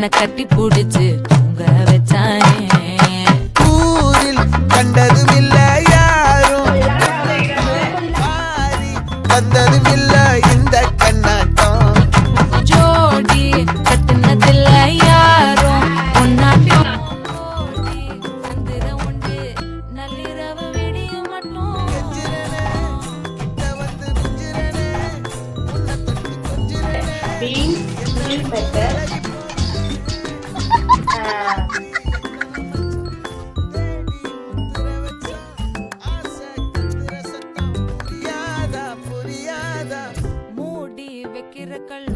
என்ன கட்டி புடிச்சு தூங்க வச்சானே. ஊரில் கண்டதும் இல்ல யாரும் வந்ததும் இல்ல இந்த கண்ணாட்டம். ஜோடி கட்டுனதில்ல யாரும் ஒன்னாட்டி சந்திர உண்டு நள்ளிரவு விடிய மட்டும். Being feel better. மூடி வைக்கிற கல்